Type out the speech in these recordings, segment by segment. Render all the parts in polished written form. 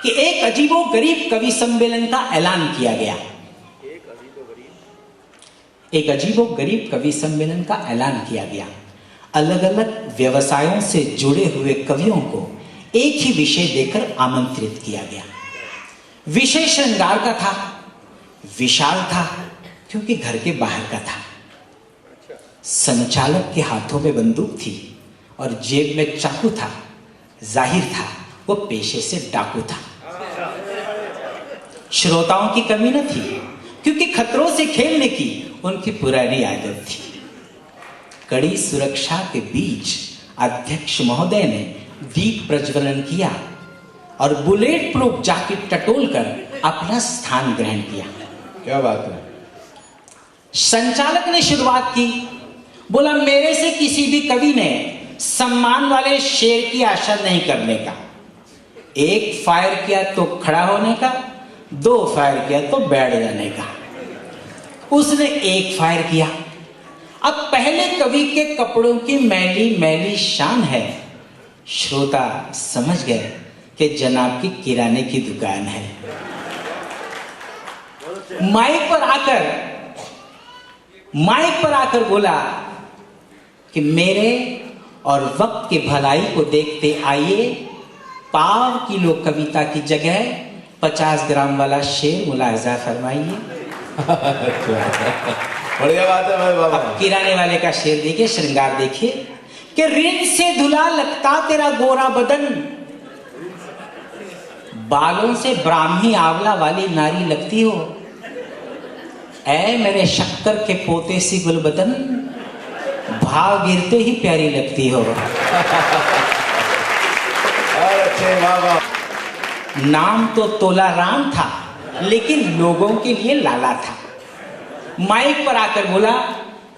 कि एक अजीबो गरीब कवि सम्मेलन का ऐलान किया गया। एक अजीबो गरीब कवि सम्मेलन का ऐलान किया गया। अलग अलग व्यवसायों से जुड़े हुए कवियों को एक ही विषय देकर आमंत्रित किया गया। विषय श्रृंगार का था, विशाल था क्योंकि घर के बाहर का था। संचालक के हाथों में बंदूक थी और जेब में चाकू था। जाहिर था वो पेशे से डाकू था। श्रोताओं की कमी न थी क्योंकि खतरों से खेलने की उनकी पुरानी आदत थी। कड़ी सुरक्षा के बीच अध्यक्ष महोदय ने दीप प्रज्वलन किया और बुलेट प्रूफ जैकेट टटोल कर अपना स्थान ग्रहण किया। क्या बात है। संचालक ने शुरुआत की, बोला मेरे से किसी भी कवि ने सम्मान वाले शेर की आशा नहीं करने का। एक फायर किया तो खड़ा होने का, 2 फायर किया तो बैठ जाने का। उसने एक फायर किया। अब पहले कवि के कपड़ों की मैली मैली शान है। श्रोता समझ गए कि जनाब की किराने की दुकान है। माइक पर आकर बोला कि मेरे और वक्त के भलाई को देखते आइए, पाव किलो कविता की जगह 50 ग्राम वाला शेर मुलाहजा फरमाइए। बढ़िया बात है भाई बाबा। अब किराने वाले का शेर देखिए, श्रृंगार देखिए कि ऋण से धुला लगता तेरा गोरा बदन, बालों से ब्राह्मी आंवला वाली नारी लगती हो। ऐ मेरे शक्कर के पोते सी गुलबदन, भाव गिरते ही प्यारी लगती हो। अच्छे बाबा। नाम तो तोला राम था लेकिन लोगों के लिए लाला था। माइक पर आकर बोला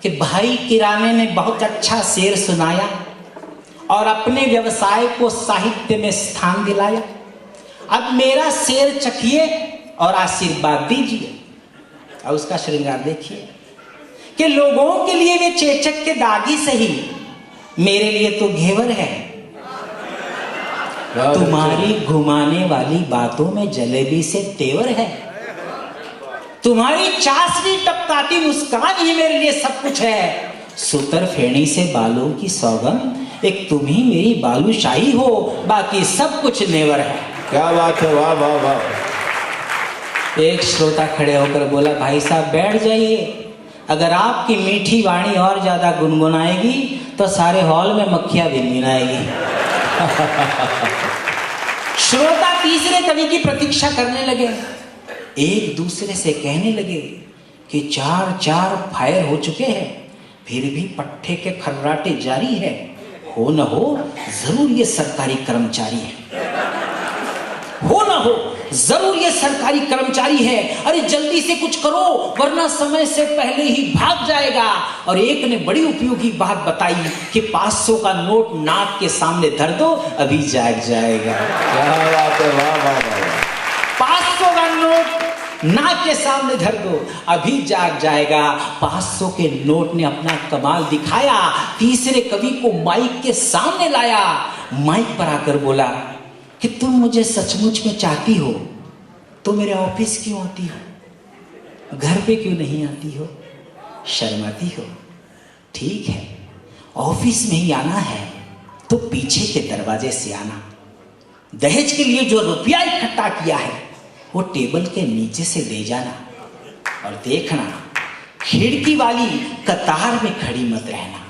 कि भाई किराने ने बहुत अच्छा शेर सुनाया और अपने व्यवसाय को साहित्य में स्थान दिलाया। अब मेरा शेर चखिए और आशीर्वाद दीजिए। और उसका श्रृंगार देखिए कि लोगों के लिए वे चेचक के दागी सही, मेरे लिए तो घेवर है। तुम्हारी घुमाने वाली बातों में जलेबी से तेवर है। तुम्हारी चाशनी टपकाती मुस्कान ही मेरे लिए सब कुछ है। सुतर फेणी से बालों की सौगंध, एक तुम ही मेरी बालूशाही हो, बाकी सब कुछ नेवर है। क्या बात है, वाह वाह वाह। एक श्रोता खड़े होकर बोला भाई साहब बैठ जाइए, अगर आपकी मीठी वाणी और ज्यादा गुनगुनाएगी तो सारे हॉल में मक्खियां भिनभिनाएगी। श्रोता तीसरे कवि की प्रतीक्षा करने लगे। एक दूसरे से कहने लगे कि 4 फायर हो चुके हैं, फिर भी पट्टे के खर्राटे जारी है। हो न हो जरूर ये सरकारी कर्मचारी है, हो न हो जरूर ये सरकारी कर्मचारी है। अरे जल्दी से कुछ करो वरना समय से पहले ही भाग जाएगा। और एक ने बड़ी उपयोगी बात बताई कि 500 का नोट नाक के सामने धर दो, अभी जाग जाएगा। क्या बात है, वाह वाह वाह। 500 का नोट नाक के सामने धर दो, अभी जाग जाएगा। 500 के नोट ने अपना कमाल दिखाया। तीसरे कवि को माइक के सामने लाया। माइक पर आकर बोला कि तुम मुझे सचमुच में चाहती हो तो मेरे ऑफिस क्यों आती हो, घर पे क्यों नहीं आती हो, शर्माती हो? ठीक है, ऑफिस में ही आना है तो पीछे के दरवाजे से आना। दहेज के लिए जो रुपया इकट्ठा किया है वो टेबल के नीचे से ले जाना। और देखना खिड़की वाली कतार में खड़ी मत रहना,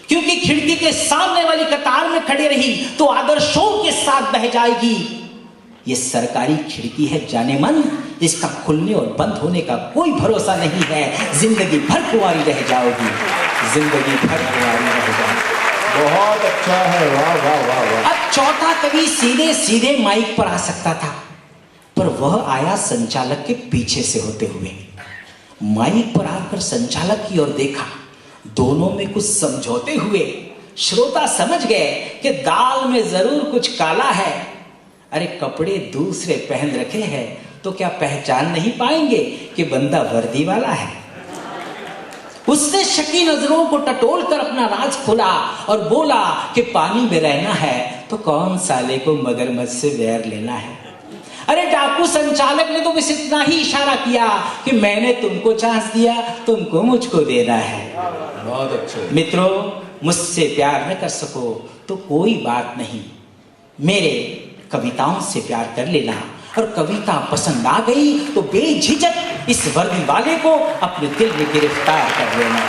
क्योंकि खिड़की के सामने वाली कतार में खड़ी रही तो आदर्शों के साथ बह जाएगी। ये सरकारी खिड़की है जाने मन, इसका खुलने और बंद होने का कोई भरोसा नहीं है। जिंदगी भर कुंवारी रह जाओगी, जिंदगी भर कुंवारी रह जाओगी। बहुत अच्छा है, वाह वाह वाह वाह। अब चौथा कवि सीधे सीधे माइक पर आ सकता था, पर वह आया संचालक के पीछे से होते हुए। माइक पर आकर संचालक की ओर देखा, दोनों में कुछ समझौते हुए। श्रोता समझ गए कि दाल में जरूर कुछ काला है। अरे कपड़े दूसरे पहन रखे हैं तो क्या पहचान नहीं पाएंगे कि बंदा वर्दी वाला है? उसने शकी नजरों को टटोल कर अपना राज खोला और बोला कि पानी में रहना है तो कौन साले को मगरमच्छ से बैर लेना है। अरे डाकू संचालक ने तो बस इतना ही इशारा किया कि मैंने तुमको चांस दिया, तुमको मुझको देना है। बहुत अच्छे। मित्रों, मुझसे प्यार न कर सको तो कोई बात नहीं, मेरे कविताओं से प्यार कर लेना, और कविता पसंद आ गई तो बेझिझक इस वर्दी वाले को अपने दिल में गिरफ्तार कर लेना।